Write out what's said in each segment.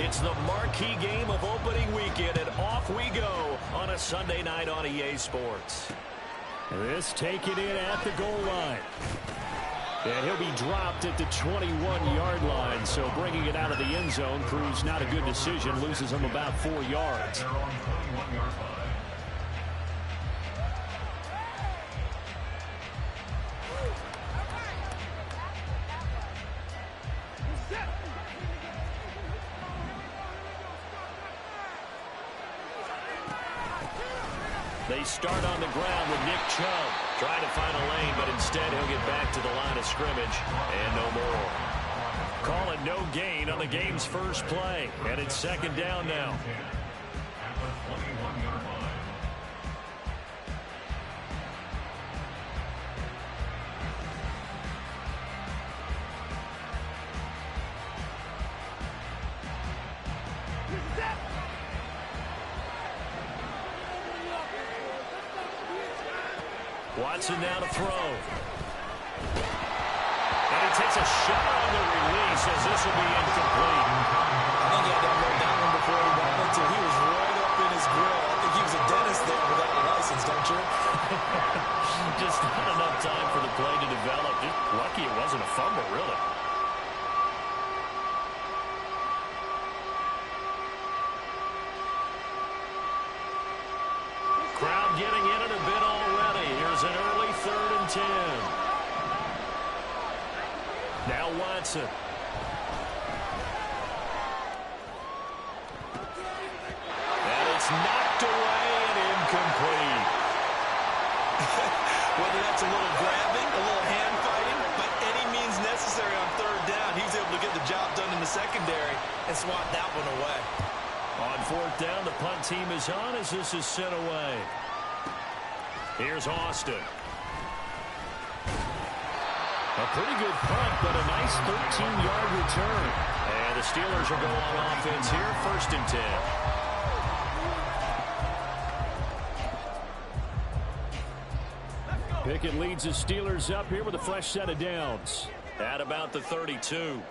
It's the marquee game of opening weekend, and off we go on a Sunday night on EA Sports. This taken in at the goal line. And he'll be dropped at the 21-yard line, so bringing it out of the end zone proves not a good decision, loses him about 4 yards. They start on the ground with Nick Chubb. Trying to find a lane, but instead he'll get back to the line of scrimmage and no more. Call it no gain on the game's first play. And it's second down now. Watson now to throw. And he takes a shot on the release as this will be incomplete. I think he had that one down before he wanted to. He was right up in his grill. I think he was a dentist there without a license, don't you? Just not enough time for the play to develop. Just lucky it wasn't a fumble, really. Crowd getting in it a bit already. Here's an early 3rd and 10. Now Watson. And it's knocked away and incomplete. Whether that's a little grabbing, a little hand fighting, by any means necessary on 3rd down, he was able to get the job done in the secondary and swat that one away. On 4th down, the punt team is on as this is sent away. Here's Austin. A pretty good punt, but a nice 13-yard return. And the Steelers will go on offense here, 1st and 10. Pickett leads the Steelers up here with a fresh set of downs. At about the 32.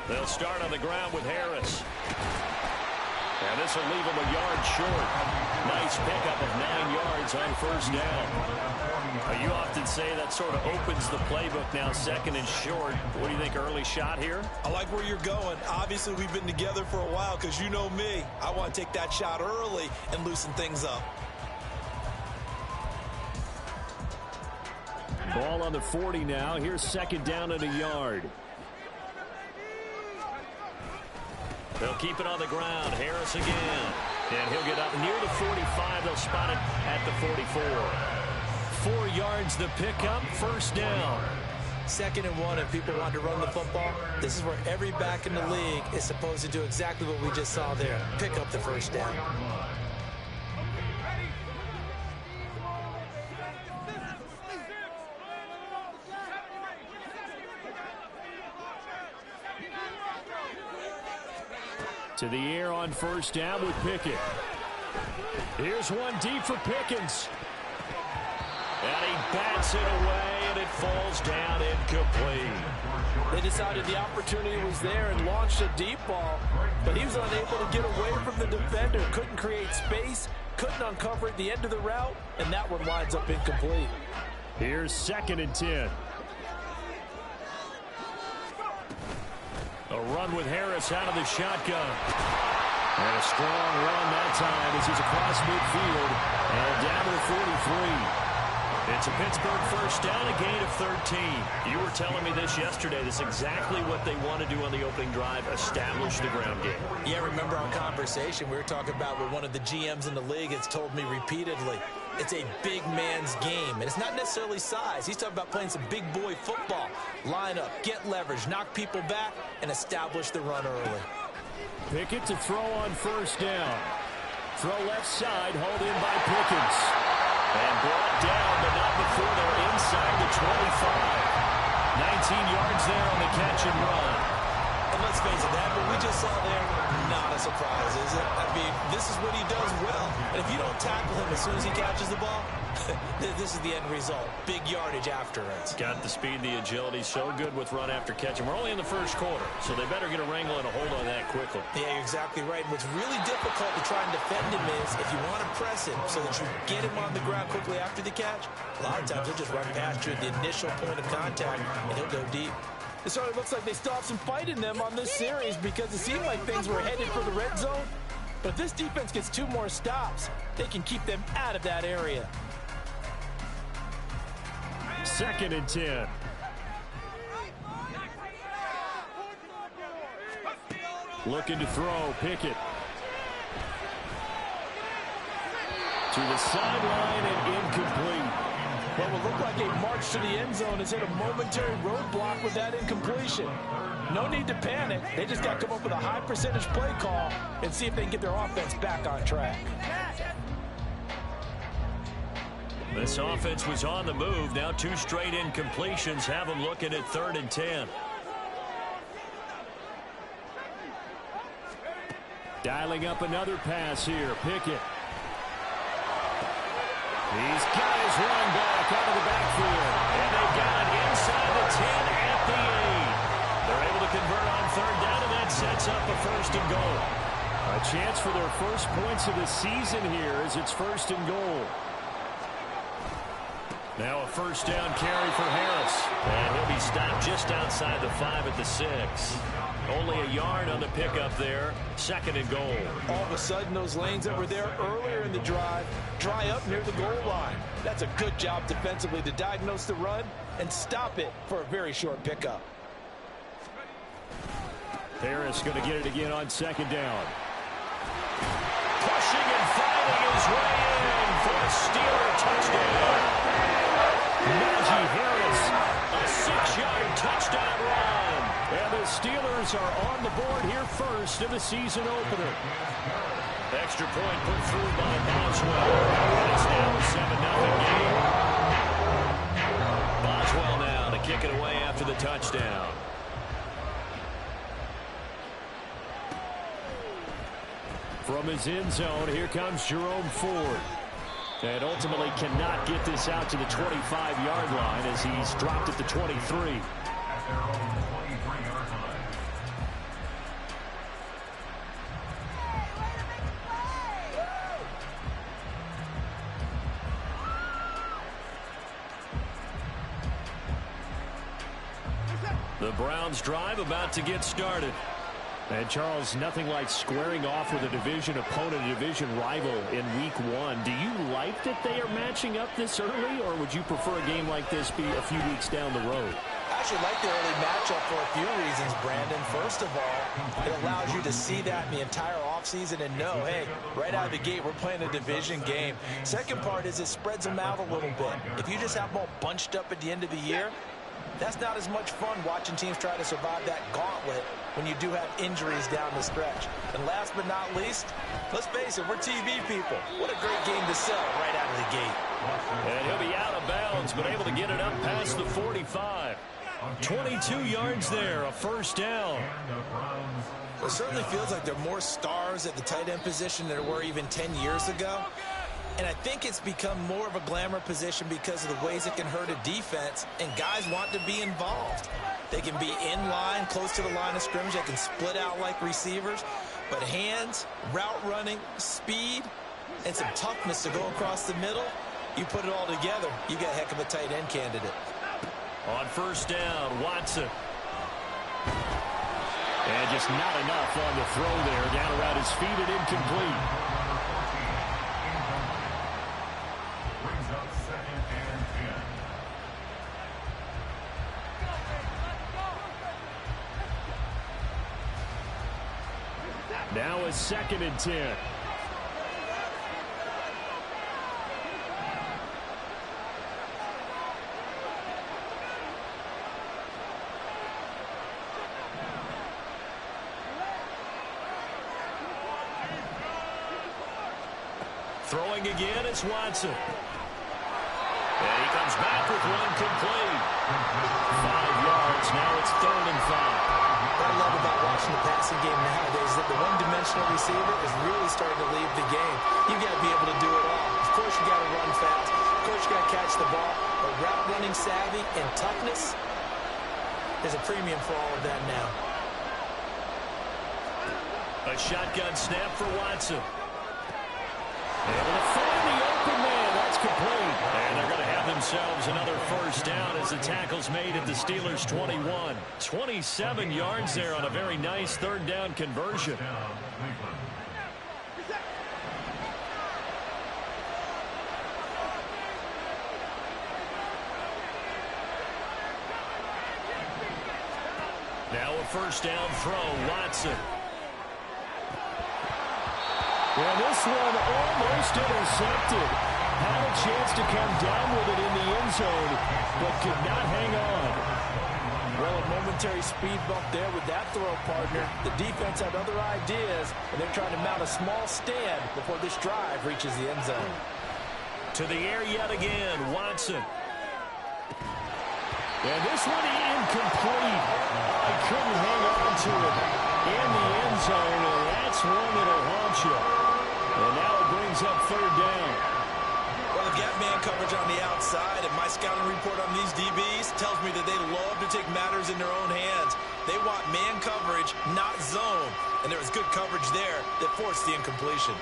They'll start on the ground with Harris. And this will leave him a yard short. Nice pickup of 9 yards on 1st down. You often say that sort of opens the playbook now, 2nd and short. What do you think, early shot here? I like where you're going. Obviously, we've been together for a while because you know me. I want to take that shot early and loosen things up. Ball on the 40 now. Here's 2nd down and a yard. They'll keep it on the ground. Harris again. And he'll get up near the 45. They'll spot it at the 44. 4 yards the pickup, 1st down. 2nd and 1, if people want to run the football, this is where every back in the league is supposed to do exactly what we just saw there. Pick up the 1st down. To the air on 1st down with Pickett. Here's one deep for Pickens. And he bats it away, and it falls down incomplete. They decided the opportunity was there and launched a deep ball, but he was unable to get away from the defender. Couldn't create space, couldn't uncover at the end of the route, and that one winds up incomplete. Here's 2nd and 10. A run with Harris out of the shotgun. And a strong run that time as he's across midfield and down to the 43. It's a Pittsburgh 1st down, a gain of 13. You were telling me this yesterday. This is exactly what they want to do on the opening drive, establish the ground game. Yeah, remember our conversation we were talking about with one of the GMs in the league has told me repeatedly. It's a big man's game, and it's not necessarily size. He's talking about playing some big boy football. Line up, get leverage, knock people back, and establish the run early. Pickett to throw on 1st down. Throw left side, hauled in by Pickens. And brought down, but not before they're inside the 25. 19 yards there on the catch and run. And let's face it, that what we just saw there, not a surprise, is it? I mean, this is what he does well. And if you don't tackle him as soon as he catches the ball, this is the end result. Big yardage afterwards. Got the speed, the agility, so good with run after catch. And we're only in the first quarter, so they better get a wrangle and a hold on that quickly. Yeah, you're exactly right. And what's really difficult to try and defend him is if you want to press him so that you get him on the ground quickly after the catch, a lot of times he'll just run past you at the initial point of contact, and he'll go deep. It sort of looks like they still have some fight in them on this series because it seemed like things were headed for the red zone. But if this defense gets 2 more stops, they can keep them out of that area. 2nd and 10. Looking to throw, Pickett. To the sideline and incomplete. What will look like a march to the end zone has hit a momentary roadblock with that incompletion. No need to panic. They just got to come up with a high percentage play call and see if they can get their offense back on track. This offense was on the move. Now 2 straight incompletions have them looking at 3rd and 10. Dialing up another pass here. Pickett. He's got his run back out of the backfield. And they've got it inside the 10 at the 8. They're able to convert on 3rd down, and that sets up a 1st and goal. A chance for their first points of the season here as it's 1st and goal. Now a 1st down carry for Harris. And he'll be stopped just outside the 5 at the 6. Only a yard on the pickup there. 2nd and goal. All of a sudden, those lanes that were there earlier in the drive dry up near the goal line. That's a good job defensively to diagnose the run and stop it for a very short pickup. Harris going to get it again on 2nd down. Pushing and fighting his way in for a Steeler touchdown. Najee Harris, a 6-yard touchdown run. And the Steelers are on the board here first in the season opener. Extra point put through by Boswell. And it's now a 7-0 game. Boswell now to kick it away after the touchdown. From his end zone, here comes Jerome Ford. And ultimately cannot get this out to the 25-yard line as he's dropped at the 23. The Browns drive about to get started. And Charles, nothing like squaring off with a division opponent, a division rival in week 1. Do you like that they are matching up this early, or would you prefer a game like this be a few weeks down the road? I actually like the early matchup for a few reasons, Brandon. First of all, it allows you to see that in the entire offseason and know, hey, right out of the gate, we're playing a division game. Second part is it spreads them out a little bit. If you just have them all bunched up at the end of the year, that's not as much fun watching teams try to survive that gauntlet when you do have injuries down the stretch. And last but not least, let's face it, we're TV people. What a great game to sell right out of the gate. And he'll be out of bounds, but able to get it up past the 45. 22 yards there, a 1st down. It certainly feels like there are more stars at the tight end position than there were even 10 years ago. And I think it's become more of a glamour position because of the ways it can hurt a defense, and guys want to be involved. They can be in line, close to the line of scrimmage. They can split out like receivers. But hands, route running, speed, and some toughness to go across the middle, you put it all together, you got a heck of a tight end candidate. On 1st down, Watson. And just not enough on the throw there. Down around his feet and incomplete. Now a 2nd and 10. Throwing again, it's Watson. And he comes back with one complete. 5 yards. yards. Now it's 3rd and 5. What I love about watching the passing game nowadays is that the one-dimensional receiver is really starting to leave the game. You've got to be able to do it all. Of course, you got to run fast. Of course, you got to catch the ball. But route running savvy and toughness, there's a premium for all of that now. A shotgun snap for Watson. Able to find the open man. That's complete. And they're going to have themselves another first down as the tackle's made at the Steelers' 21. 27 yards there on a very nice 3rd down conversion. Now a first down throw, Watson. And this one almost intercepted. Had a chance to come down with it in the end zone, but could not hang on. Well, a momentary speed bump there with that throw, partner. The defense had other ideas, and they're trying to mount a small stand before this drive reaches the end zone. To the air yet again, Watson. And this one incomplete. I couldn't hang on to it in the end zone, and that's one that'll haunt you. And now it brings up 3rd down. Well, they've got man coverage on the outside, and my scouting report on these DBs tells me that they love to take matters in their own hands. They want man coverage, not zone. And there was good coverage there that forced the incompletion.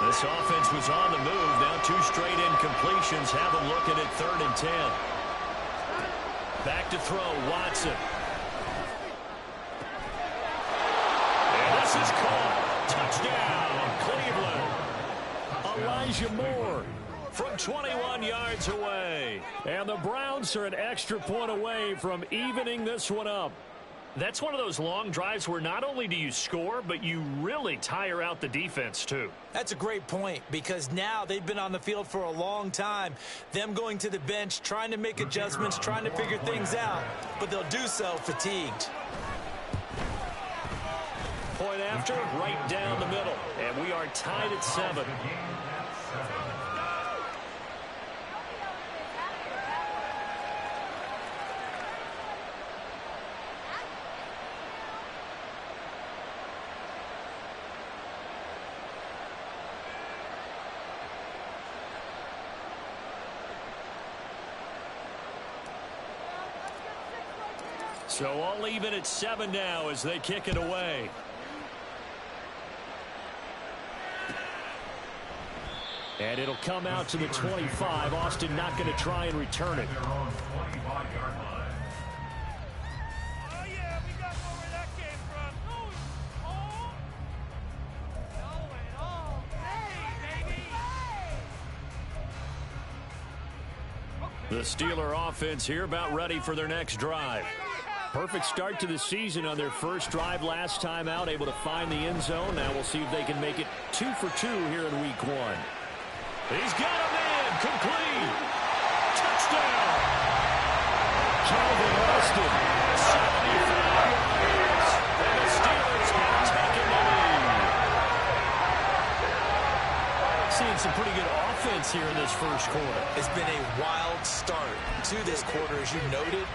This offense was on the move. Now 2 straight incompletions. Have them looking at 3rd and 10. Back to throw, Watson. And this is caught. Touchdown, Cleveland. Elijah Moore from 21 yards away. And the Browns are an extra point away from evening this one up. That's one of those long drives where not only do you score, but you really tire out the defense, too. That's a great point, because now they've been on the field for a long time. Them going to the bench, trying to make adjustments, trying to figure things out, but they'll do so fatigued. Point after, right down the middle. And we are tied at 7. So all even at 7 now as they kick it away. And it'll come out to the 25. Austin not going to try and return it. The Steeler offense here about ready for their next drive. Perfect start to the season on their first drive last time out, able to find the end zone. Now we'll see if they can make it 2 for 2 here in week 1. He's got a man, complete. Touchdown. Calvin Austin, 75 yards. And the Steelers have taken the lead. Seeing some pretty good offense here in this first quarter. It's been a wild start to this quarter, as you noted.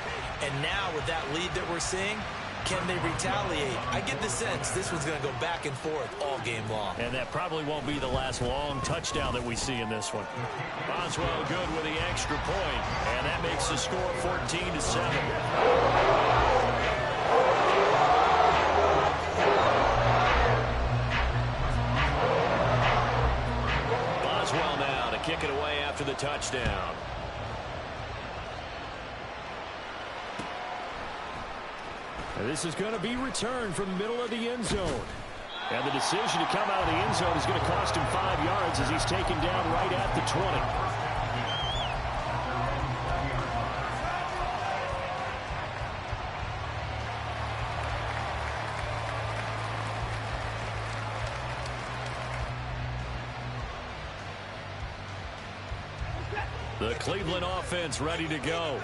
And now with that lead that we're seeing, can they retaliate? I get the sense this one's going to go back and forth all game long. And that probably won't be the last long touchdown that we see in this one. Boswell good with the extra point, and that makes the score 14-7. Boswell now to kick it away after the touchdown. And this is going to be returned from the middle of the end zone. And the decision to come out of the end zone is going to cost him 5 yards as he's taken down right at the 20. The Cleveland offense ready to go.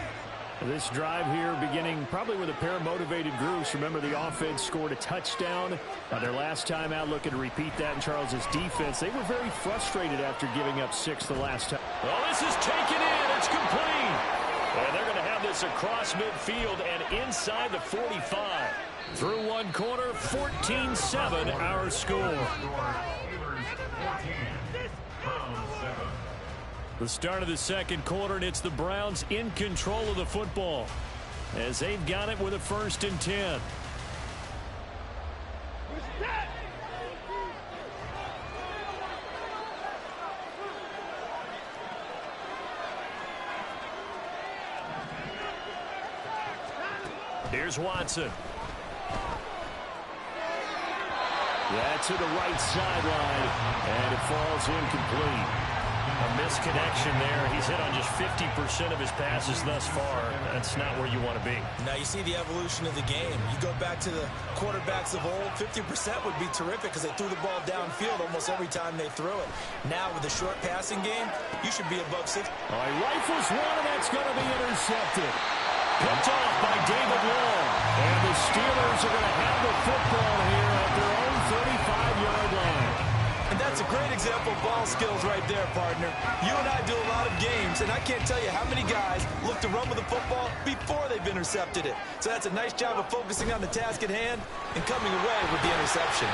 This drive here beginning probably with a pair of motivated groups. Remember, the offense scored a touchdown their last time out. Looking to repeat that in Charles's defense. They were very frustrated after giving up 6 the last time. Well, this is taken in. It's complete. And they're going to have have this across midfield and inside the 45. Through one quarter, 14-7 our score. The start of the second quarter, and it's the Browns in control of the football as they've got it with a 1st and 10. Here's Watson. Yeah, to the right sideline, and it falls incomplete. A misconnection there. He's hit on just 50% of his passes thus far. That's not where you want to be. Now you see the evolution of the game. You go back to the quarterbacks of old, 50% would be terrific because they threw the ball downfield almost every time they threw it. Now with the short passing game, you should be above 60. All right, rifles one, and that's going to be intercepted. Picked off by David Long. And the Steelers are going to have the football here at their own 35-yard line. And that's a great example of ball skills right there, partner. You and I do a lot of games, and I can't tell you how many guys look to run with the football before they've intercepted it. So that's a nice job of focusing on the task at hand and coming away with the interception.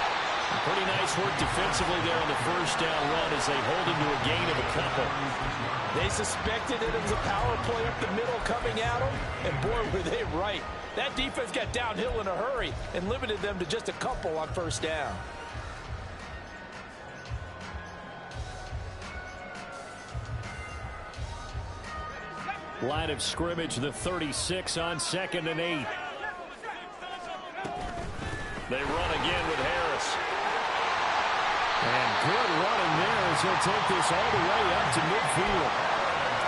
Pretty nice work defensively there on the first down run as they hold him to a gain of a couple. They suspected it was a power play up the middle coming at them, and boy, were they right. That defense got downhill in a hurry and limited them to just a couple on first down. Line of scrimmage, the 36 on 2nd and 8. They run again with Harris. And good running there as he'll take this all the way up to midfield.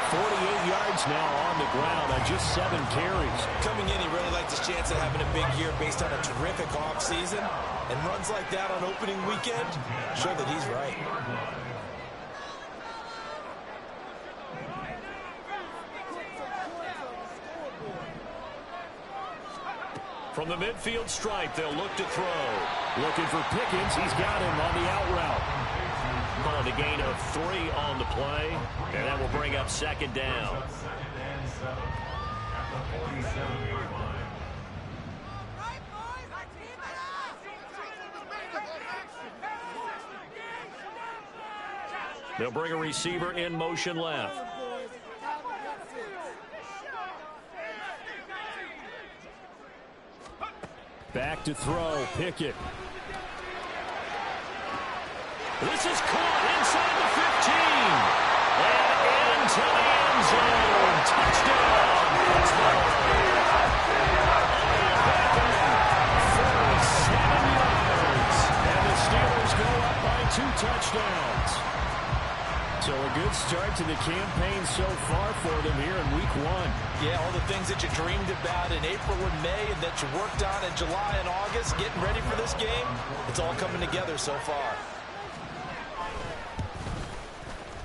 48 yards now on the ground on just 7 carries. Coming in, he really liked his chance of having a big year based on a terrific offseason. And runs like that on opening weekend show that he's right. From the midfield stripe, they'll look to throw. Looking for Pickens. He's got him on the out route. Calling a gain of 3 on the play. And that will bring up 2nd down. They'll bring a receiver in motion left. Back to throw, Pickett. This is caught inside the 15. And into the end zone. Touchdown, Pittsburgh. 47 yards. And the Steelers go up by 2 touchdowns. So a good start to the campaign so far for them here in week 1. Yeah, all the things that you dreamed about in April and May and that you worked on in July and August, getting ready for this game, it's all coming together so far.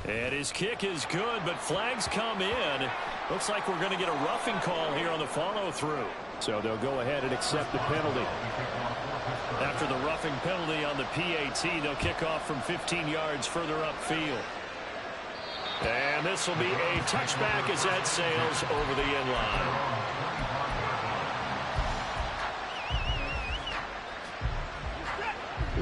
And his kick is good, but flags come in. Looks like we're going to get a roughing call here on the follow-through. So they'll go ahead and accept the penalty. After the roughing penalty on the PAT, they'll kick off from 15 yards further upfield. And this will be a touchback as that sails over the end line.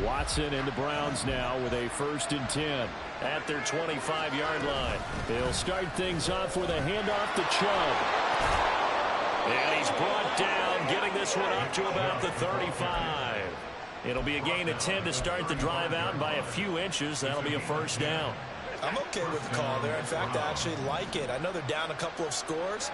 Watson and the Browns now with a 1st and 10 at their 25-yard line. They'll start things off with a handoff to Chubb. And he's brought down, getting this one up to about the 35. It'll be a gain of 10 to start the drive out by a few inches. That'll be a 1st down. I'm okay with the call there. In fact, I actually like it. I know they're down a couple of scores,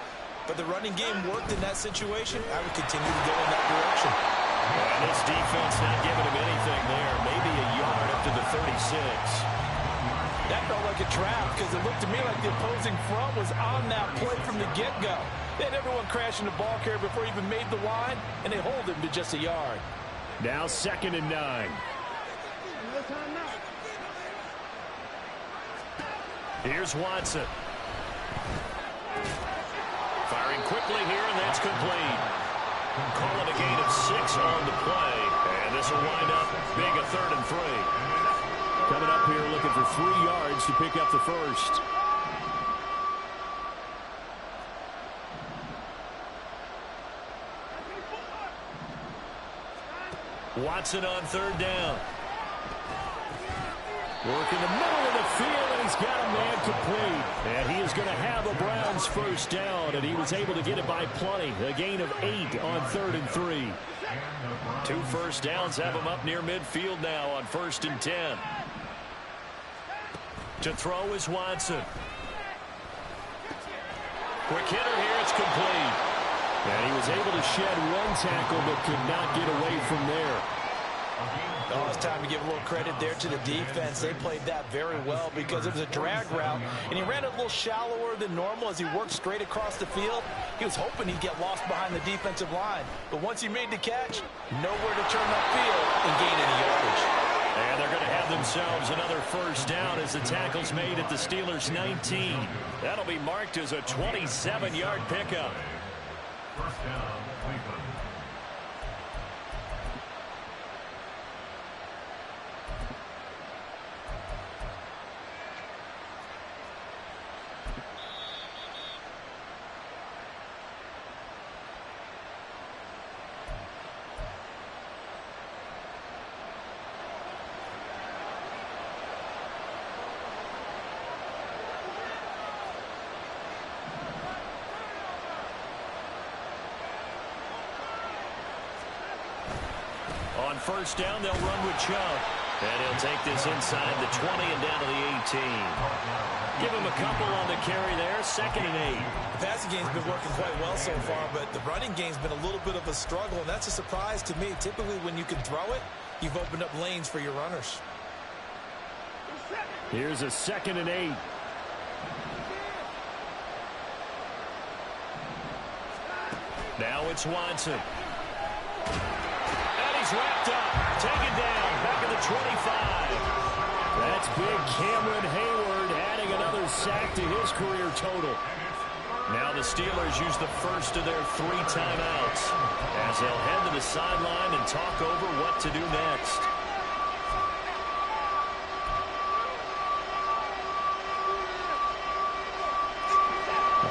but the running game worked in that situation. I would continue to go in that direction. And this defense not giving him anything there. Maybe a yard up to the 36. That felt like a trap because it looked to me like the opposing front was on that play from the get-go. They had everyone crashing the ball carrier before he even made the line, and they hold him to just a yard. Now 2nd and 9. Here's Watson. Firing quickly here, and that's complete. Calling a gain of 6 on the play. And this will wind up being a 3rd and 3. Coming up here looking for 3 yards to pick up the 1st. Watson on third down. Working the middle of the field, and he's got a man complete. And he is going to have a Browns first down, and he was able to get it by plenty. A gain of 8 on 3rd and 3. 2 first downs have him up near midfield now on 1st and 10. To throw is Watson. Quick hitter here, it's complete. And he was able to shed 1 tackle, but could not get away from there. Oh, it's time to give a little credit there to the defense. They played that very well because it was a drag route, and he ran it a little shallower than normal as he worked straight across the field. He was hoping he'd get lost behind the defensive line, but once he made the catch, nowhere to turn upfield and gain any yardage. And they're going to have themselves another first down as the tackle's made at the Steelers' 19. That'll be marked as a 27-yard pickup. First down, Cleveland. On first down, they'll run with Chubb. And he'll take this inside the 20 and down to the 18. Give him a couple on the carry there. 2nd and 8. The passing game's been working quite well so far, but the running game's been a little bit of a struggle, and that's a surprise to me. Typically, when you can throw it, you've opened up lanes for your runners. Here's a 2nd and 8. Now it's Watson. Wrapped up, taken down, back at the 25. That's big Cameron Hayward adding another sack to his career total. Now the Steelers use the first of their 3 timeouts as they'll head to the sideline and talk over what to do next.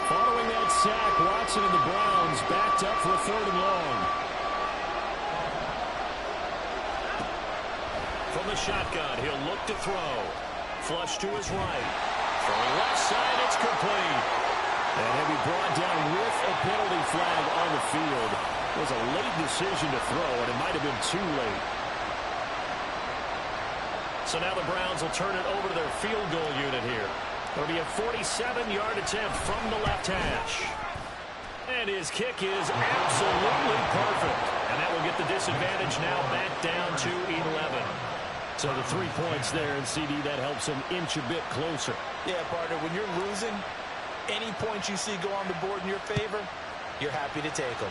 Following that sack, Watson and the Browns backed up for a 3rd and long. From the shotgun, he'll look to throw. Flush to his right. Throwing left side, it's complete. And he'll be brought down with a penalty flag on the field. It was a late decision to throw, and it might have been too late. So now the Browns will turn it over to their field goal unit here. It'll be a 47-yard attempt from the left hash. And his kick is absolutely perfect. And that will get the disadvantage now back down to 11. So the 3 points there, and CD, that helps him inch a bit closer. Yeah, partner, when you're losing, any points you see go on the board in your favor, you're happy to take them.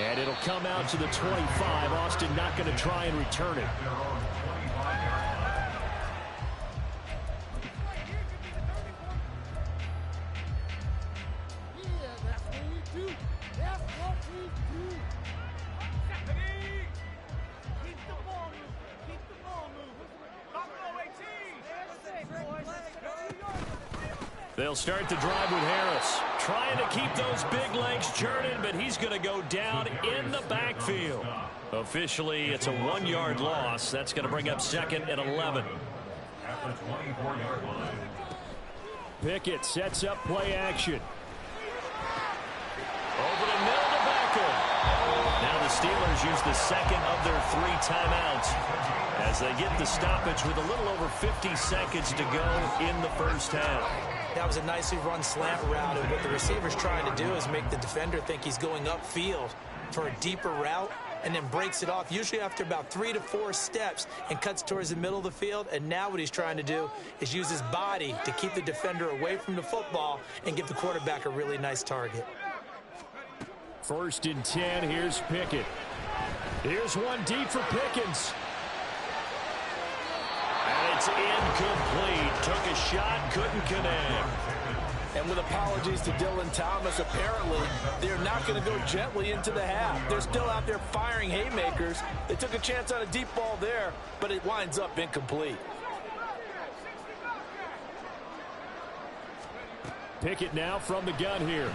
And it'll come out to the 25. Austin not going to try and return it. They'll start the drive with Harris. Trying to keep those big legs churning, but he's going to go down in the backfield. Officially, it's a 1-yard loss. That's going to bring up 2nd and 11. At the 24-yard line. Pickett sets up play action. Over the middle to Beckham. Now the Steelers use the 2nd of their 3 timeouts as they get the stoppage with a little over 50 seconds to go in the first half. That was a nicely run slant route, and what the receiver's trying to do is make the defender think he's going upfield for a deeper route and then breaks it off, usually after about 3 to 4 steps, and cuts towards the middle of the field. And now what he's trying to do is use his body to keep the defender away from the football and give the quarterback a really nice target. 1st and 10, here's Pickett. Here's one deep for Pickens. And it's incomplete. Took a shot, couldn't connect. And with apologies to Dylan Thomas, apparently they're not going to go gently into the half. They're still out there firing haymakers. They took a chance on a deep ball there, but it winds up incomplete. Pickett now from the gun here.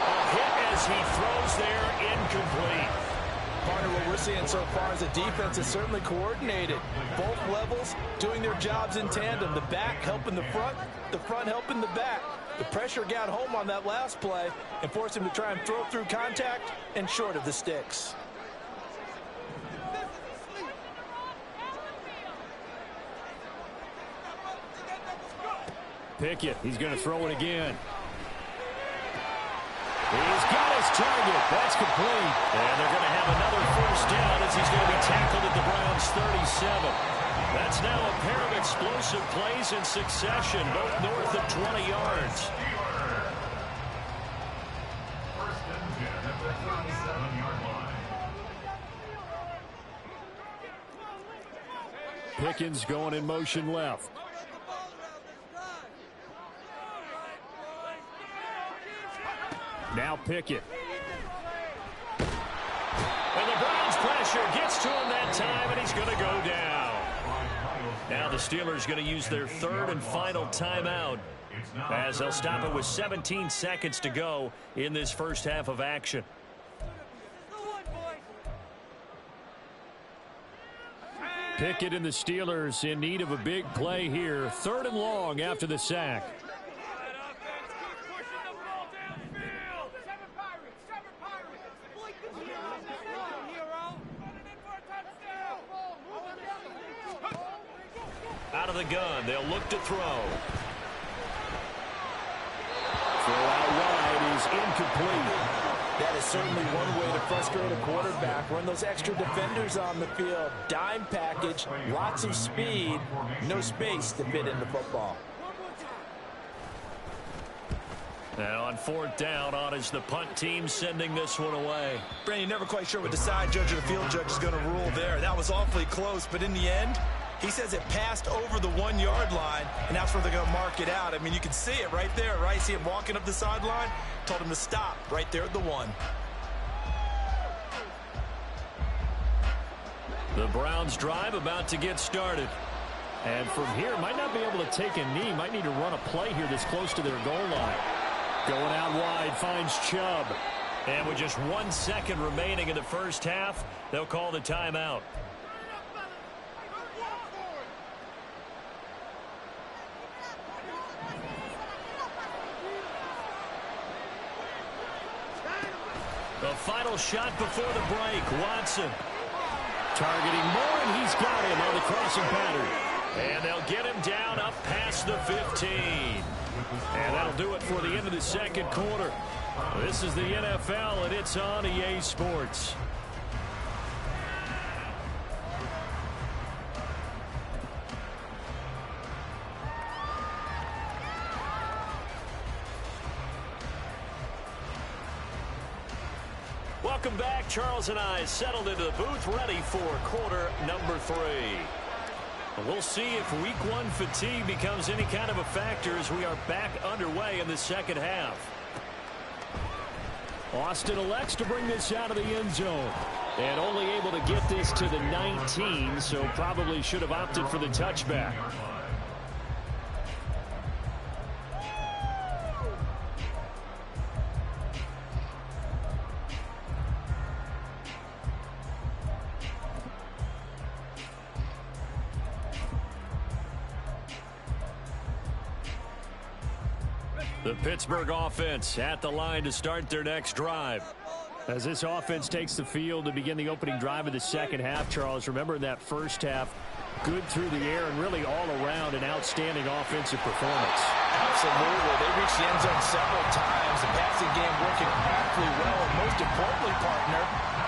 A hit as he throws there, incomplete. Partner, what we're seeing so far is the defense is certainly coordinated. Both levels doing their jobs in tandem. The back helping the front helping the back. The pressure got home on that last play and forced him to try and throw through contact and short of the sticks. Pickett, he's going to throw it again. He's got his target. That's complete. And they're going to have another first down as he's going to be tackled at the Browns' 37. That's now a pair of explosive plays in succession, both north of 20 yards. First and 10 at the 37-yard line. Pickens going in motion left. Now Pickett. And the Browns pressure gets to him that time, and he's going to go down. Now the Steelers going to use their third and final timeout as they'll stop it with 17 seconds to go in this first half of action. Pickett and the Steelers in need of a big play here. Third and long after the sack. Out of the gun, they'll look to throw. Throw out wide is incomplete. That is certainly one way to frustrate a quarterback. Run those extra defenders on the field. Dime package, lots of speed, no space to fit in the football. Now on fourth down, on is the punt team sending this one away. Brandon, you're never quite sure what the side judge or the field judge is going to rule there. That was awfully close, but in the end, he says it passed over the 1 yard line, and that's where they're going to mark it out. I mean, you can see it right there, right? See him walking up the sideline? Told him to stop right there at the 1. The Browns drive about to get started. And from here, might not be able to take a knee. Might need to run a play here that's close to their goal line. Going out wide, finds Chubb. And with just 1 second remaining in the first half, they'll call the timeout. The final shot before the break. Watson targeting Moore, and he's got him on the crossing pattern. And they'll get him down up past the 15. And that'll do it for the end of the second quarter. This is the NFL, and it's on EA Sports. Welcome back. Charles and I settled into the booth, ready for quarter number 3. We'll see if week 1 fatigue becomes any kind of a factor as we are back underway in the second half. Austin elects to bring this out of the end zone. And only able to get this to the 19, so probably should have opted for the touchback. The Pittsburgh offense at the line to start their next drive. As this offense takes the field to begin the opening drive of the second half, Charles, remember in that first half, good through the air and really all around an outstanding offensive performance. Absolutely. They reached the end zone several times. The passing game working awfully well, and most importantly, partner.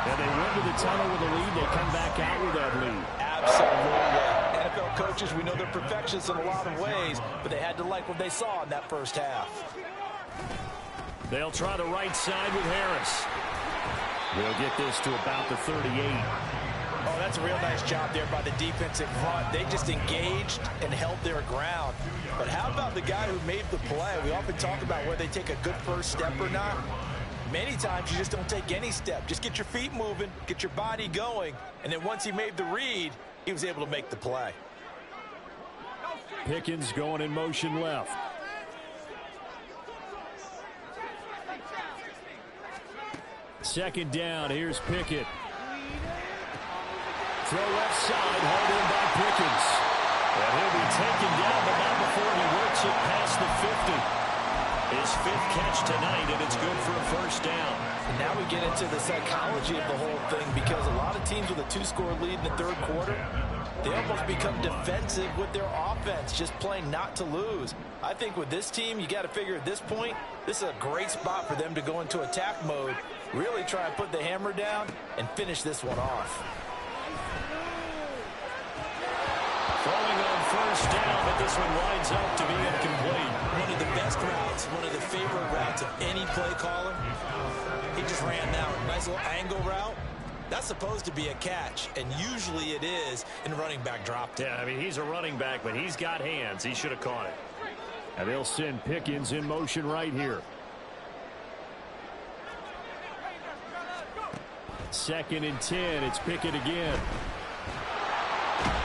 And they went to the tunnel with a lead. They come back out with that lead. Absolutely. NFL coaches, we know they're perfectionists in a lot of ways, but they had to like what they saw in that first half. They'll try the right side with Harris. They'll get this to about the 38. Oh, that's a real nice job there by the defensive front. They just engaged and held their ground. But how about the guy who made the play? We often talk about whether they take a good first step or not. Many times you just don't take any step. Just get your feet moving, get your body going, and then once he made the read, he was able to make the play. Pickens going in motion left. Second down. Here's Pickett. Throw left side, hauled in by Pickens. And he'll be taken down, but not before he works it past the 50. His fifth catch tonight, and it's good for a first down. And now we get into the psychology of the whole thing, because a lot of teams with a two-score lead in the third quarter, they almost become defensive with their offense, just playing not to lose. I think with this team, you got to figure at this point, this is a great spot for them to go into attack mode, really try and put the hammer down and finish this one off. Throwing on first down, but this one winds up to be incomplete. One of the best routes, one of the favorite routes of any play caller. He just ran that one. Nice little angle route. That's supposed to be a catch, and usually it is, and running back dropped it. Yeah, I mean, he's a running back, but he's got hands. He should have caught it. And they'll send Pickens in motion right here. Second and 10. It's Pickett again.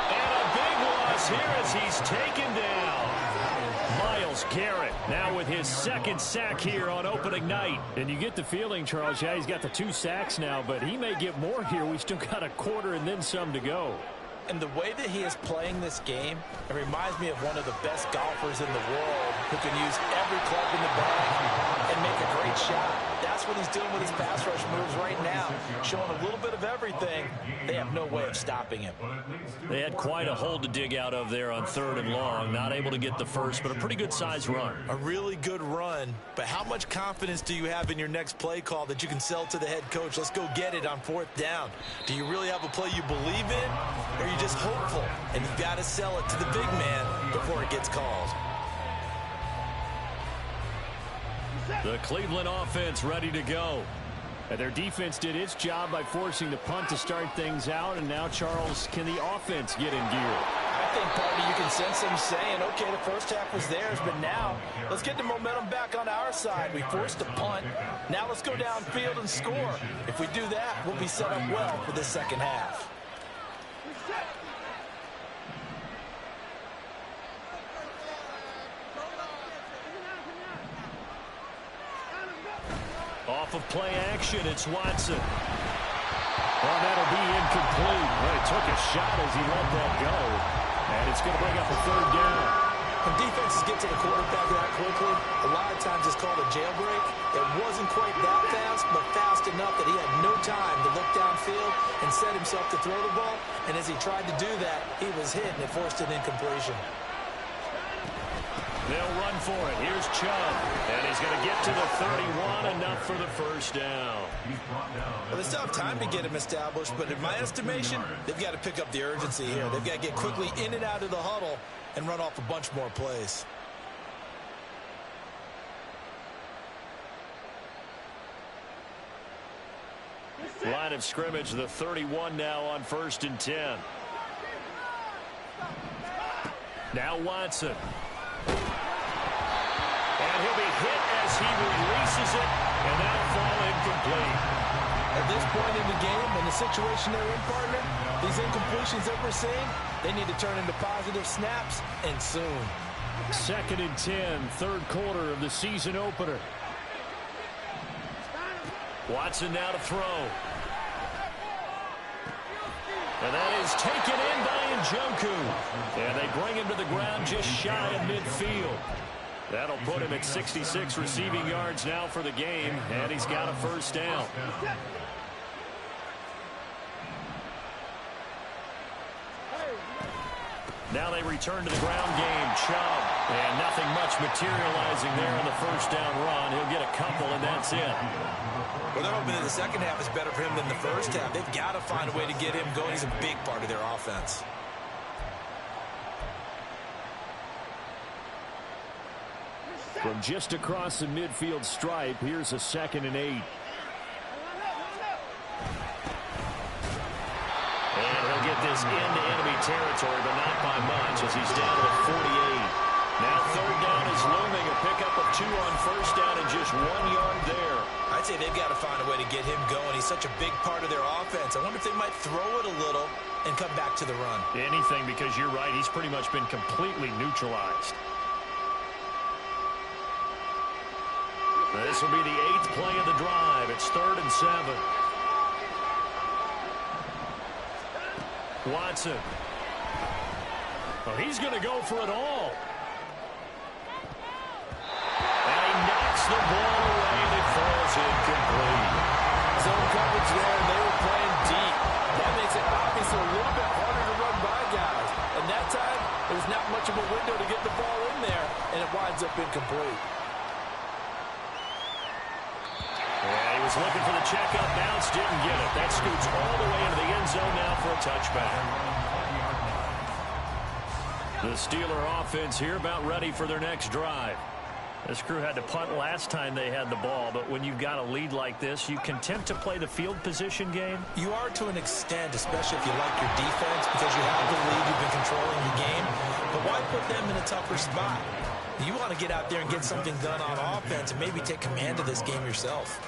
And a big loss here as he's taken down. Myles Garrett now with his second sack here on opening night. And you get the feeling, Charles, yeah, he's got the 2 sacks now, but he may get more here. We still got a quarter and then some to go. And the way that he is playing this game, it reminds me of one of the best golfers in the world who can use every club in the bag and make a great shot. That's what he's doing with his pass rush moves right now, showing a little bit of everything. They have no way of stopping him. They had quite a hole to dig out of there on 3rd and long. Not able to get the first, but a pretty good size run. A really good run, but how much confidence do you have in your next play call that you can sell to the head coach? Let's go get it on 4th down. Do you really have a play you believe in, or are you just hopeful? And you've got to sell it to the big man before it gets called. The Cleveland offense ready to go. And their defense did its job by forcing the punt to start things out. And now, Charles, can the offense get in gear? I think, Party, you can sense them saying, okay, the first half was theirs, but now let's get the momentum back on our side. We forced a punt. Now let's go downfield and score. If we do that, we'll be set up well for the second half. Off of play action, it's Watson. Well, that'll be incomplete. Well, he took a shot as he let that go. And it's going to bring up a 3rd down. When defenses get to the quarterback that quickly, a lot of times it's called a jailbreak. It wasn't quite that fast, but fast enough that he had no time to look downfield and set himself to throw the ball. And as he tried to do that, he was hit and it forced an incompletion. They'll run for it. Here's Chubb. And he's going to get to the 31, enough for the first down. Well, they still have time to get him established, but in my estimation, they've got to pick up the urgency here. They've got to get quickly in and out of the huddle and run off a bunch more plays. Line of scrimmage, the 31 now on 1st and 10. Now Watson. And he'll be hit as he releases it, and that'll fall incomplete. At this point in the game, in the situation they're in, partner, these incompletions that we're seeing, they need to turn into positive snaps, and soon. 2nd and 10, 3rd quarter of the season opener. Watson now to throw. And that is taken in by Njoku. And they bring him to the ground just shy of midfield. That'll put him at 66 receiving yards now for the game, and he's got a first down. Now they return to the ground game. Chubb. And nothing much materializing there on the first down run. He'll get a couple, and that's it. Well, they're hoping that the second half is better for him than the first half. They've got to find a way to get him going. He's a big part of their offense. From just across the midfield stripe, here's a 2nd and 8. And he'll get this into enemy territory, but not by much as he's down to the 48. Now 3rd down is looming, a pickup of 2 on first down and just 1 yard there. I'd say they've got to find a way to get him going. He's such a big part of their offense. I wonder if they might throw it a little and come back to the run. Anything, because you're right, he's pretty much been completely neutralized. This will be the 8th play of the drive. It's 3rd and 7. Watson. Oh, he's going to go for it all. And he knocks the ball away, and it falls incomplete. Zone coverage there, and they were playing deep. That makes it obviously a little bit harder to run by guys. And that time, there's not much of a window to get the ball in there, and it winds up incomplete. Yeah, he was looking for the checkup bounce, didn't get it. That scoots all the way into the end zone now for a touchback. The Steeler offense here about ready for their next drive. This crew had to punt last time they had the ball, but when you've got a lead like this, you content to play the field position game? You are to an extent, especially if you like your defense, because you have the lead, you've been controlling your game. But why put them in a tougher spot? You want to get out there and get something done on offense and maybe take command of this game yourself.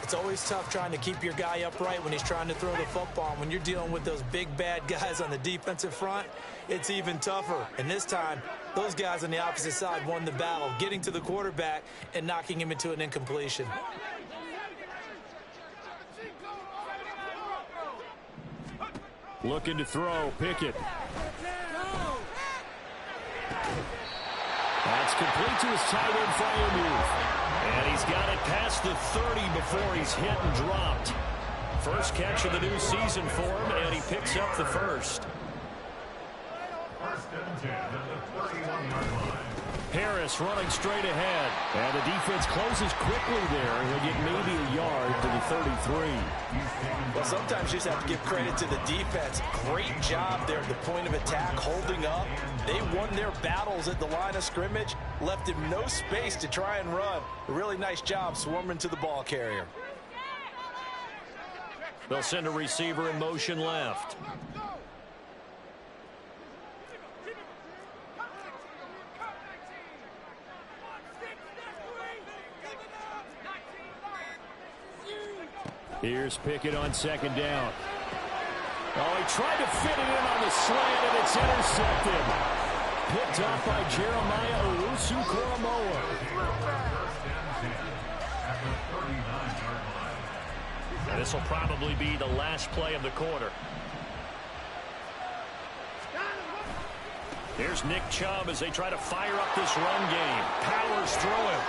It's always tough trying to keep your guy upright when he's trying to throw the football. When you're dealing with those big, bad guys on the defensive front, it's even tougher. And this time, those guys on the opposite side won the battle, getting to the quarterback and knocking him into an incompletion. Looking to throw, Pickett. That's complete to his tight end Freiermuth. And he's got it past the 30 before he's hit and dropped. First catch of the new season for him, and he picks up the first. First and 10 at the 31-yard line. Harris running straight ahead. And the defense closes quickly there. He'll get maybe a yard to the 33. Well, sometimes you just have to give credit to the defense. Great job there at the point of attack, holding up. They won their battles at the line of scrimmage, left him no space to try and run. A really nice job swarming to the ball carrier. They'll send a receiver in motion left. Here's Pickett on second down. Oh, he tried to fit it in on the slant, and it's intercepted. Picked up by Jeremiah Owusu-Koramoah. And this will probably be the last play of the quarter. Here's Nick Chubb as they try to fire up this run game. Powers through him.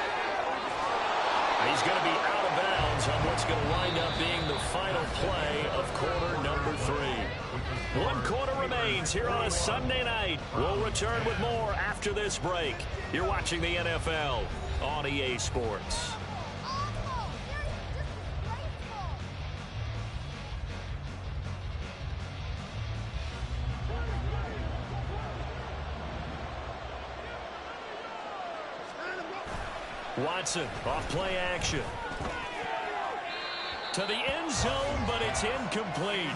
He's going to be out of bounds on what's going to wind up being the final play of quarter number 3. 1 quarter remains here on a Sunday night. We'll return with more after this break. You're watching the NFL on EA Sports. Watson, off play action. To the end zone, but it's incomplete.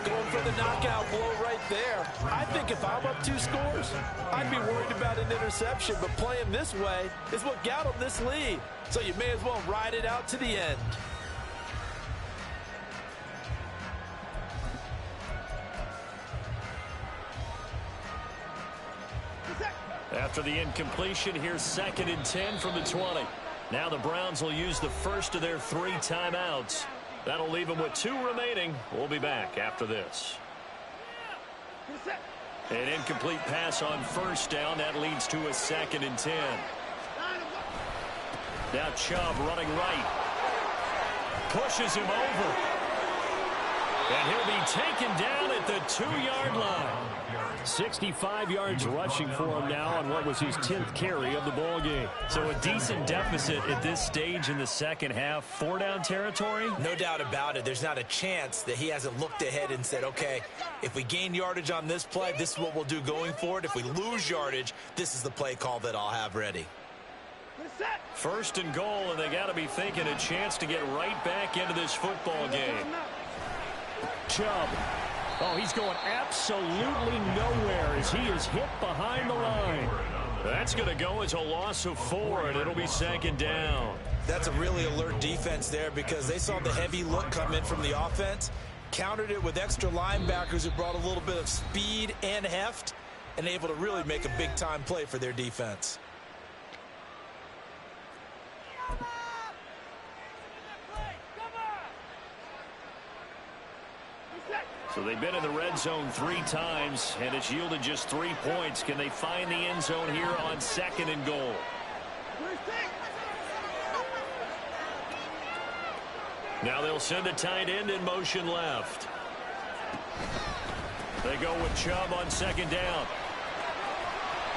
Going for the knockout blow right there. I think if I'm up 2 scores, I'd be worried about an interception, but playing this way is what got them this lead. So you may as well ride it out to the end. After the incompletion, here's 2nd and 10 from the 20. Now the Browns will use the first of their 3 timeouts. That'll leave them with 2 remaining. We'll be back after this. An incomplete pass on first down. That leads to a 2nd and 10. Now Chubb running right. Pushes him over. And he'll be taken down at the 2-yard line. 65 yards rushing for him now on what was his 10th carry of the ball game. So a decent deficit at this stage in the second half. 4-down territory? No doubt about it. There's not a chance that he hasn't looked ahead and said, okay, if we gain yardage on this play, this is what we'll do going forward. If we lose yardage, this is the play call that I'll have ready. 1st and goal, and they got to be thinking a chance to get right back into this football game. Chubb. Oh, he's going absolutely nowhere as he is hit behind the line. That's going to go as a loss of 4, and it'll be 2nd down. That's a really alert defense there because they saw the heavy look come in from the offense, countered it with extra linebackers who brought a little bit of speed and heft, and able to really make a big-time play for their defense. So they've been in the red zone 3 times, and it's yielded just 3 points. Can they find the end zone here on 2nd and goal? Now they'll send a tight end in motion left. They go with Chubb on 2nd down.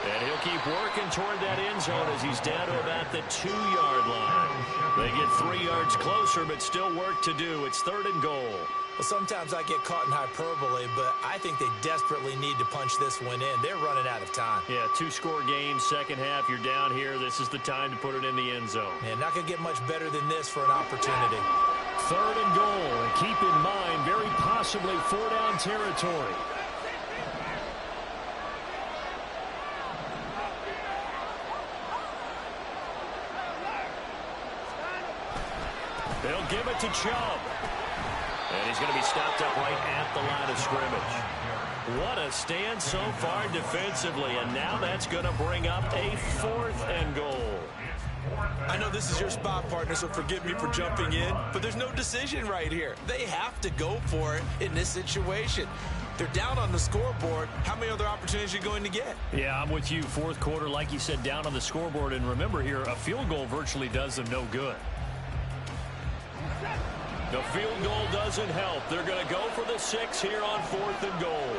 And he'll keep working toward that end zone as he's down to about the 2-yard line. They get 3 yards closer, but still work to do. It's 3rd and goal. Well, sometimes I get caught in hyperbole, but I think they desperately need to punch this one in. They're running out of time. Yeah, 2-score game, second half, you're down here. This is the time to put it in the end zone. Man, not going to get much better than this for an opportunity. 3rd and goal, and keep in mind, very possibly 4-down territory. They'll give it to Chubb. And he's going to be stopped up right at the line of scrimmage. What a stand so far defensively, and now that's going to bring up a 4th and goal. I know this is your spot, partner, so forgive me for jumping in, but there's no decision right here. They have to go for it in this situation. They're down on the scoreboard. How many other opportunities are you going to get? Yeah, I'm with you. 4th quarter, like you said, down on the scoreboard. And remember here, a field goal virtually does them no good. The field goal doesn't help. They're going to go for the 6 here on 4th and goal.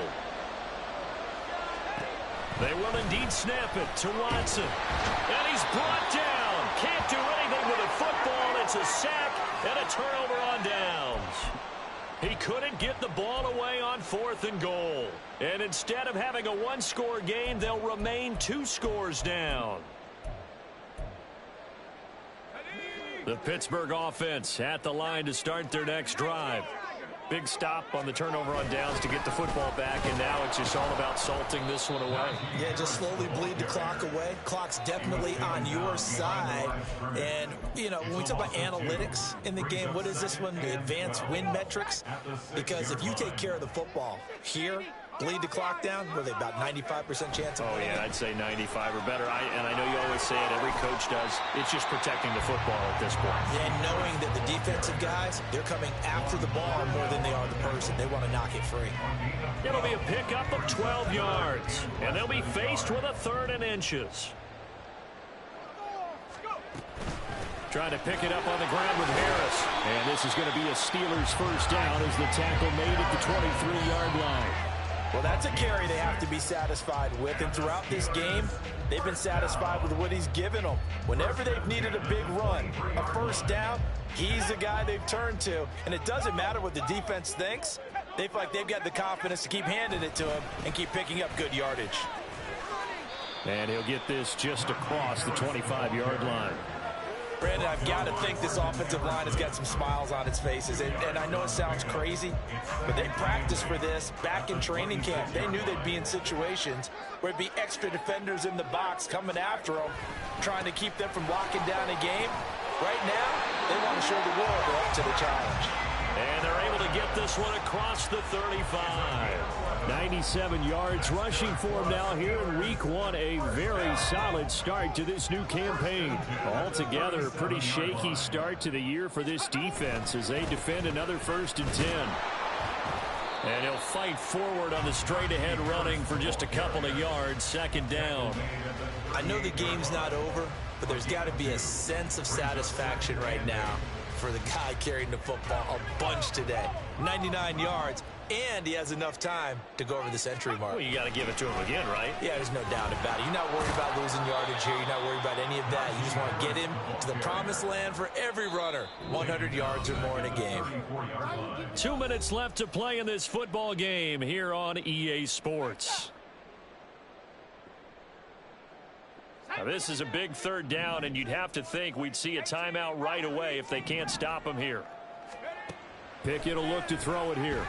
They will indeed snap it to Watson. And he's brought down. Can't do anything with a football. It's a sack and a turnover on downs. He couldn't get the ball away on 4th and goal. And instead of having a 1-score game, they'll remain 2 scores down. The Pittsburgh offense at the line to start their next drive. Big stop on the turnover on downs to get the football back, and now it's just all about salting this one away. Yeah, just slowly bleed the clock away. Clock's definitely on your side. And, you know, when we talk about analytics in the game, what is this one? The advanced win metrics? Because if you take care of the football here, bleed the clock down, what are they, about 95% chance of winning? Oh, yeah, I'd say 95 or better. And I know you always say it, every coach does. It's just protecting the football at this point. Yeah, and knowing that the defensive guys, they're coming after the ball more than they are the person. They want to knock it free. It'll be a pickup of 12 yards, and they'll be faced with a 3rd and inches. Trying to pick it up on the ground with Harris. And this is going to be a Steelers 1st down as the tackle made at the 23-yard line. Well, that's a carry they have to be satisfied with. And throughout this game, they've been satisfied with what he's given them. Whenever they've needed a big run, a 1st down, he's the guy they've turned to. And it doesn't matter what the defense thinks. They feel like they've got the confidence to keep handing it to him and keep picking up good yardage. And he'll get this just across the 25-yard line. Brandon, I've got to think this offensive line has got some smiles on its faces. And I know it sounds crazy, but they practiced for this back in training camp. They knew they'd be in situations where it'd be extra defenders in the box coming after them, trying to keep them from locking down a game. Right now, they want to show the world they're up to the challenge. And they're able to get this one across the 35. 97 yards rushing for him now here in week 1. A very solid start to this new campaign. Altogether, a pretty shaky start to the year for this defense as they defend another 1st and 10. And he'll fight forward on the straight-ahead running for just a couple of yards. 2nd down. I know the game's not over, but there's got to be a sense of satisfaction right now for the guy carrying the football a bunch today. 99 yards, and he has enough time to go over the century mark. Well, you got to give it to him again, right? Yeah, there's no doubt about it. You're not worried about losing yardage here. You're not worried about any of that. You just want to get him to the promised land for every runner. 100 yards or more in a game. 2 minutes left to play in this football game here on EA Sports. Now, this is a big 3rd down, and you'd have to think we'd see a timeout right away if they can't stop him here. Pickett will look to throw it here.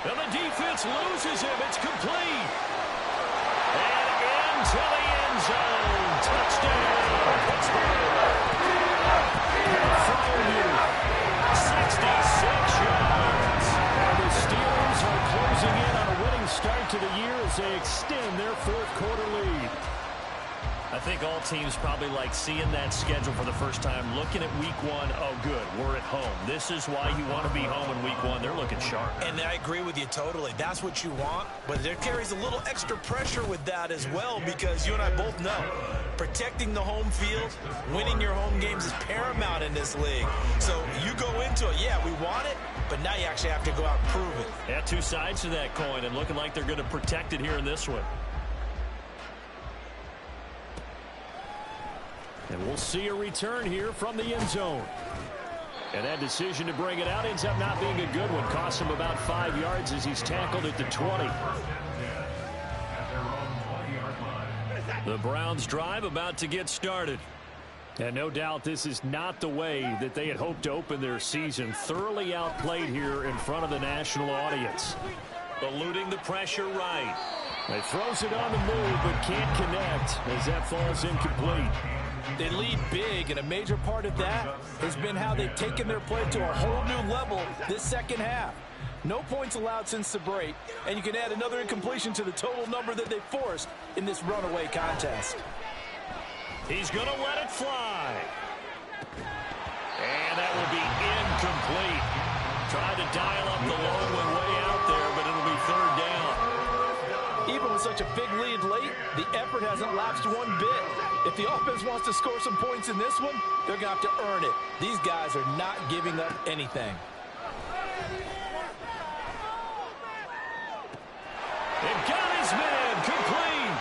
And the defense loses him. It's complete. And into the end zone. Touchdown, Pittsburgh. 66 yards. And the Steelers are closing in on a winning start to the year as they extend their 4th quarter lead. I think all teams probably like seeing that schedule for the first time, looking at week one. Oh, good, we're at home. This is why you want to be home in week one. They're looking sharp. And I agree with you totally. That's what you want, but there carries a little extra pressure with that as well, because you and I both know protecting the home field, winning your home games is paramount in this league. So you go into it, yeah, we want it, but now you actually have to go out and prove it. Yeah, two sides to that coin, and looking like they're going to protect it here in this one. And we'll see a return here from the end zone. And that decision to bring it out ends up not being a good one. Costs him about 5 yards as he's tackled at the 20. The Browns drive about to get started. And no doubt this is not the way that they had hoped to open their season. Thoroughly outplayed here in front of the national audience. Eluding the pressure right. They throws it on the move but can't connect as that falls incomplete. They lead big, and a major part of that has been how they've taken their play to a whole new level this second half. No points allowed since the break, and you can add another incompletion to the total number that they forced in this runaway contest. He's going to let it fly. And that will be incomplete. Tried to dial up the long one way out there, but it'll be third down. Even with such a big lead late, the effort hasn't lapsed one bit. If the offense wants to score some points in this one, they're going to have to earn it. These guys are not giving up anything. They've got his man complete.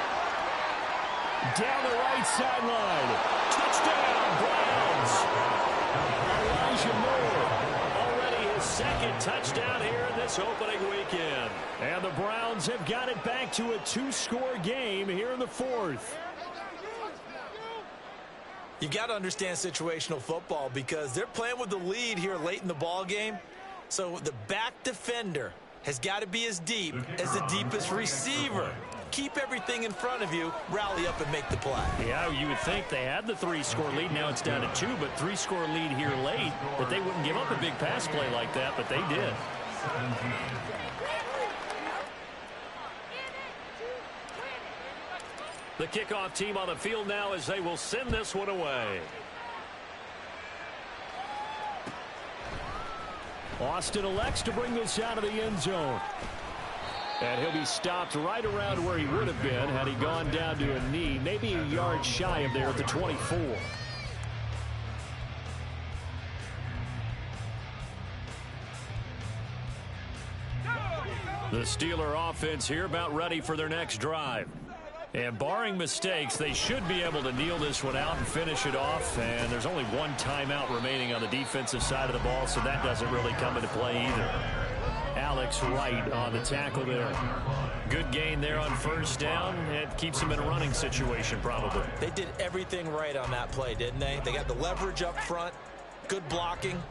Down the right sideline. Touchdown, Browns. Elijah Moore. Already his second touchdown here in this opening weekend. And the Browns have got it back to a 2-score game here in the fourth. You got to understand situational football because they're playing with the lead here late in the ball game. So the back defender has got to be as deep as the deepest receiver. Keep everything in front of you, rally up and make the play. Yeah, you would think they had the 3-score lead. Now it's down to 2, but 3-score lead here late, that they wouldn't give up a big pass play like that, but they did. The kickoff team on the field now as they will send this one away. Austin elects to bring this out of the end zone. And he'll be stopped right around where he would have been had he gone down to a knee, maybe a yard shy of there at the 24. The Steeler offense here about ready for their next drive. And barring mistakes, they should be able to kneel this one out and finish it off. And there's only one timeout remaining on the defensive side of the ball, so that doesn't really come into play either. Alex Wright on the tackle there. Good gain there on first down. It keeps them in a running situation probably. They did everything right on that play, didn't they? They got the leverage up front, good blocking,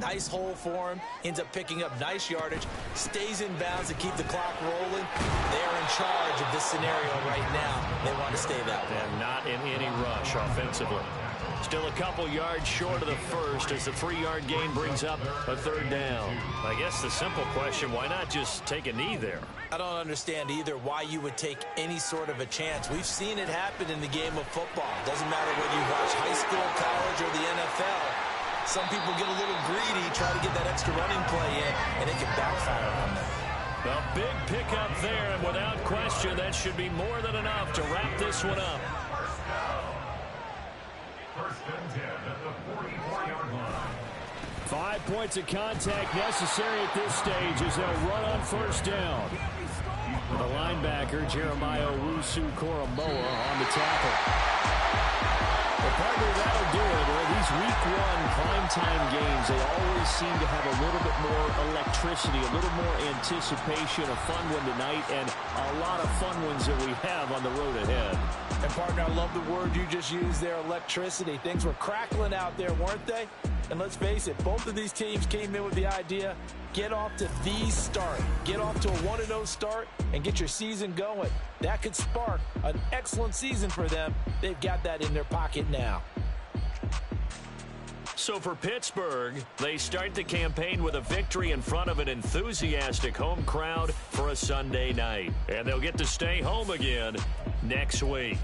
nice hole for him, ends up picking up nice yardage, stays in bounds to keep the clock rolling. They're in charge of this scenario right now. They want to stay that way. And not in any rush offensively. Still a couple yards short of the first as the 3-yard gain brings up a third down. I guess the simple question, why not just take a knee there? I don't understand either why you would take any sort of a chance. We've seen it happen in the game of football. Doesn't matter whether you watch high school, college, or the NFL. Some people get a little greedy, try to get that extra running play in, and it can backfire on them. A big pickup there, and without question, that should be more than enough to wrap this one up. First and 10 at the 44-yard line. 5 points of contact necessary at this stage as they'll run on first down. The linebacker, Jeremiah Owusu-Koramoah, on the tackle. Well, partner, that'll do it. Well, these week one primetime games, they always seem to have a little bit more electricity, a little more anticipation, a fun one tonight, and a lot of fun ones that we have on the road ahead. And, partner, I love the word you just used there, electricity. Things were crackling out there, weren't they? And let's face it, both of these teams came in with the idea, get off to the start. Get off to a 1-0 start and get your season going. That could spark an excellent season for them. They've got that in their pocket now. So for Pittsburgh, they start the campaign with a victory in front of an enthusiastic home crowd for a Sunday night. And they'll get to stay home again next week.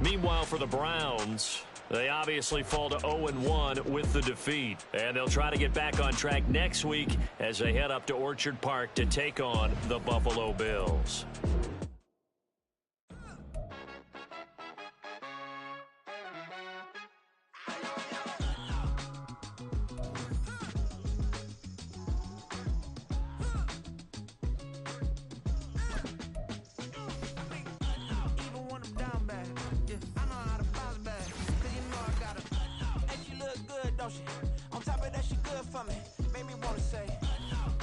Meanwhile, for the Browns, they obviously fall to 0-1 with the defeat. And they'll try to get back on track next week as they head up to Orchard Park to take on the Buffalo Bills. On top of that, she good for me. Made me wanna say,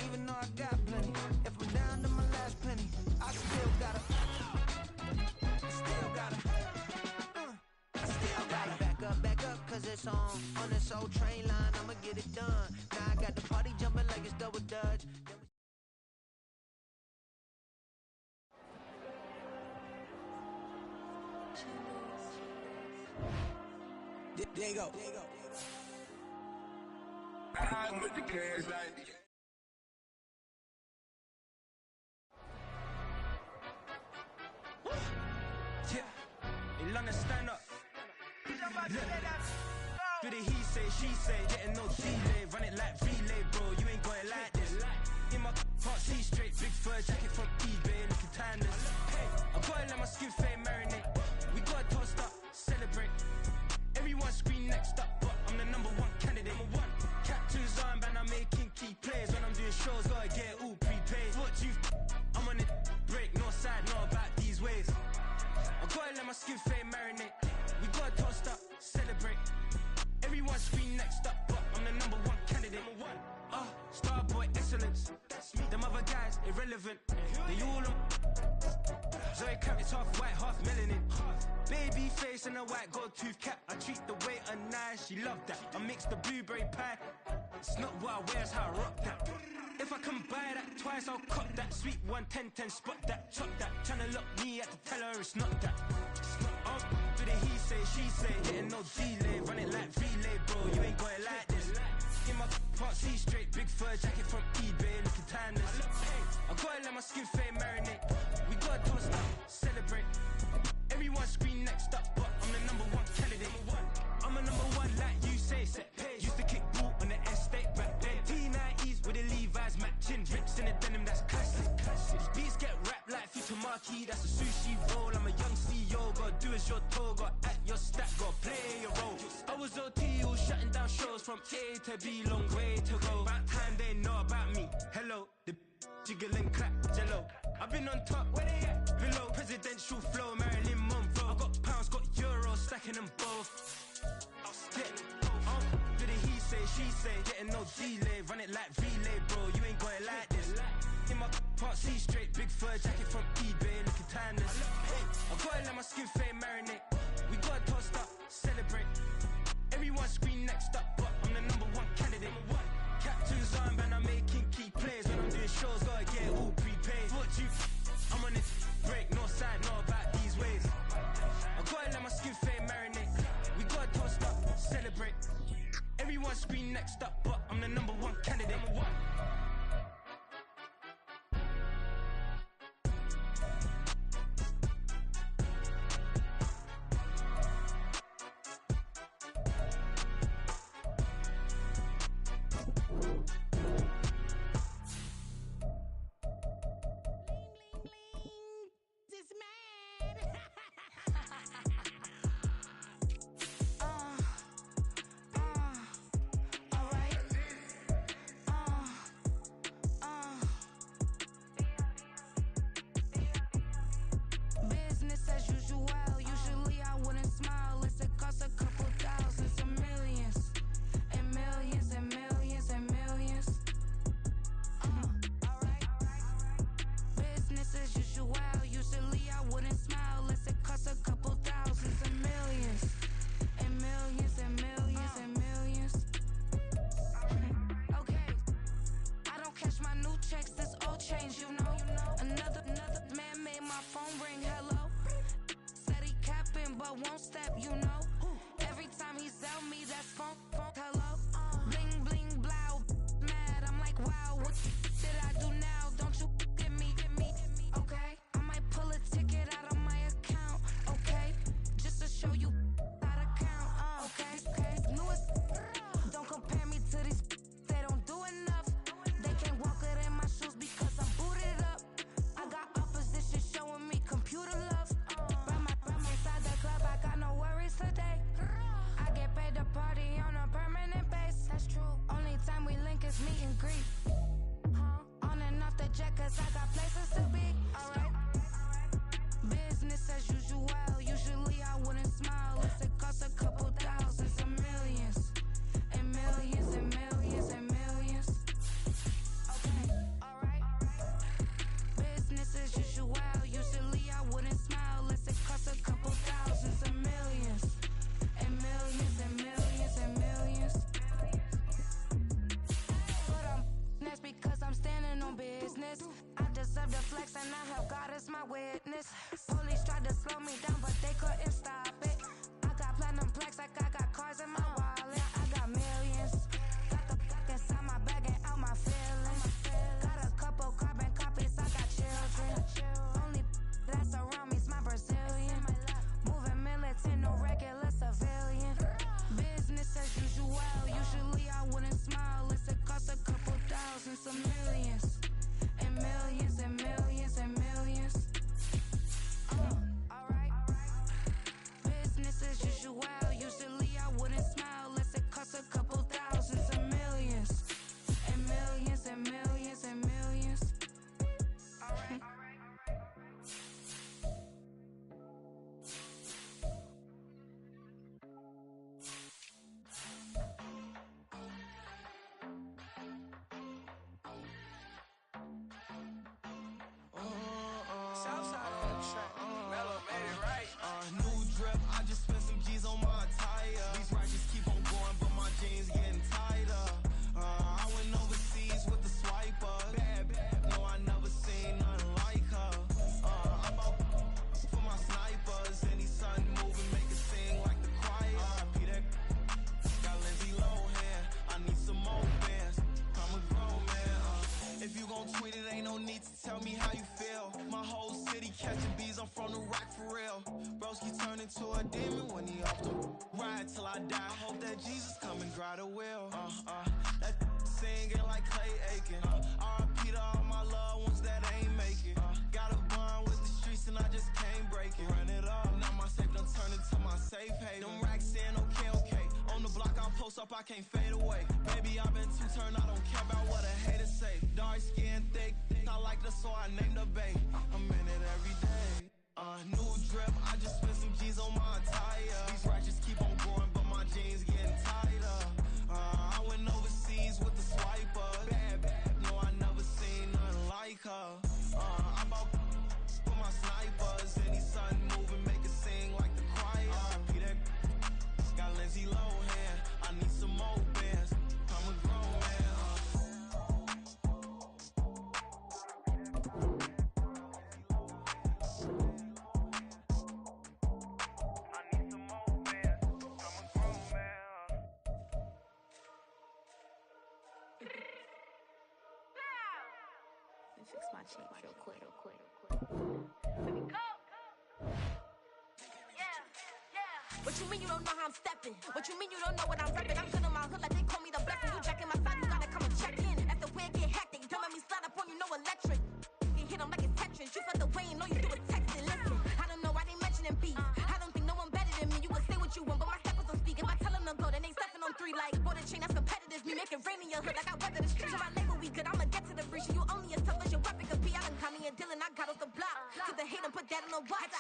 even though I got plenty, if I'm down to my last penny, I still gotta back up, cause it's on this old train line, I'ma get it done. Now I got the party jumping like it's double dutch. There you go. I'm with the cash like yeah, in London, stand up. Do the he say, she say, getting no delay, run it like relay, bro. You ain't going like this. In my can't see straight, big fur jacket from eBay, looking timeless. Hey, I gotta let my skin fade marinate. We gotta toast up, celebrate. Everyone scream next up, but I'm the number one candidate. Captain's armband, I'm making key plays. When I'm doing shows, gotta get all prepaid. What you I'm on it, break, no side, no about these ways. I gotta let my skin fade marinate. We gotta toast up, celebrate. Everyone scream next up, but I'm the number one candidate. Starboy excellence. Them other guys irrelevant. They all on Zoe Cap is half white, half melanin. Baby face and a white gold tooth cap. I treat the waiter nice, she love that. I mix the blueberry pie. It's not what I wear, it's how I rock that. If I can buy that twice, I'll cop that. Sweet 110, spot that, chop that. Tryna lock me at the teller, it's not that. Do the he say, she say, getting no delay. Run it like relay, bro, you ain't going like this. In my can't see straight, big fur jacket from eBay, looking timeless. I gotta let my skin fade marinate. We gotta toast up, celebrate. Everyone scream next up, but I'm the number one candidate. I'm a number one like you say, set page. Used to kick boot on the estate back then. T90s with the Levi's matching. Rips in the denim, that's classic. These beats get wrapped like Futamaki, that's a sushi roll. I'm a young CEO, gotta do as you're told. Gotta act your stack, gotta play your role. I was OT, all shutting down shows from A to B, long way to go. About time they know about me. Hello, the jiggle and clap, jello. I've been on top, where they at? Below, presidential flow, Marilyn Monroe. I got pounds, got euros, stacking them both. Do the he say, she say, getting no delay. Run it like relay, bro, you ain't going like this. In my can't see straight, big fur jacket from eBay, looking timeless. I gotta let my skin fade marinate. We gotta toast up, celebrate. Everyone scream next up, but I'm the number one candidate. Captain's armband, I'm making key plays. When I'm doing shows, gotta get all prepaid. What you I'm on it, break, no side, no about these ways. I gotta let my skin fade marinate. We gotta toast up, celebrate. Everyone scream next up, but I'm the number one candidate. Won't step, you know. Every time he sell me, that's funk, hello. Bling, bling, blow, mad. I'm like, wow, what did I do now? Don't you get me, okay? I might pull a ticket out of my account, okay? Just to just meet and greet. On and off the jet, cause I got places to be. Alright. Business as usual. Usually I wouldn't smile if it cost a couple thousands and millions. And millions and millions and millions. Okay, alright. Business as usual. Usually I wouldn't smile unless it cost a couple thousands and millions. And millions and millions and millions. But that's because I'm standing on business. I deserve the flex and I have God as my witness. Police tried to slow me down but they couldn't stop it. I got platinum plaques like I got cars in my wallet. I got millions. Got the fuck inside my bag and out my feelings. Got a couple carbon copies, I got children. Only that's around me's my Brazilian. Moving militant, no regular civilian. Business as usual. Usually I wouldn't smile unless it cost a couple thousands of millions. And millions and millions and millions. Alright. Business as usual. Usually I wouldn't smile unless it cost a couple thousands of millions. And millions and millions and millions. Alright. Southside on the track. Mellow made it right. New drip, I just spent some G's on my attire. These righteous keep on going, but my jeans getting tighter. I went overseas with the swiper. Bad, no, I never seen nothing like her. I'm out for my snipers. Any sun moving, make it sing like the choir. Peter got Lindsay Lohan. I need some more bands. I'm a grown man. If you gon' tweet it, ain't no need to tell me how you feel. My whole city catching bees, I'm from the rock for real. Broski turned into a demon when he off the ride till I die. Hope that Jesus come and grab the wheel. That singing like Clay Aiken. R.I.P. to all my loved ones that ain't make it. Got a bond with the streets and I just can't break it. Run it up, now my safe done turned into my safe haven. Them racks in, okay. On the block, I'll post up, I can't fade away. Baby, I've been too turned, I don't care about what a hater say. Dark skin, thick, I like the so I named the bay. I'm in it every day. New drip, I just spent some G's on my attire. These righteous keep on growing, but my jeans getting tighter. I went overseas with the swiper. Bad, no, I never seen nothing like her. I bought for my snipers. Any sun moving, make it sing like the choir. Peter got Lindsay Lohan. I need some more bands. I'm a grown man. Fix my change real quick. Let me go. What you mean you don't know how I'm stepping? What you mean you don't know what I'm repping? I'm good on my hood like they call me the blessing. You jacking my side, you gotta come and check in. That's the way it get hectic. Don't let me slide up on you, no electric. You hit them like it's Tetris. You felt the way and know you do it texting. Listen, I don't know why they mentioning beef. I don't think no one better than me. You can say what you want, but my steppers don't speak. If I tell them to go, then they stepping on 3 like border chain. That's competitive. Me make it rain in your hood like I weather the streets. So my label we good. I'ma get to the breach. You only as tough as your weapon could be. I done Connie and Dylan. I got off the block. To the hate and put that on the watch.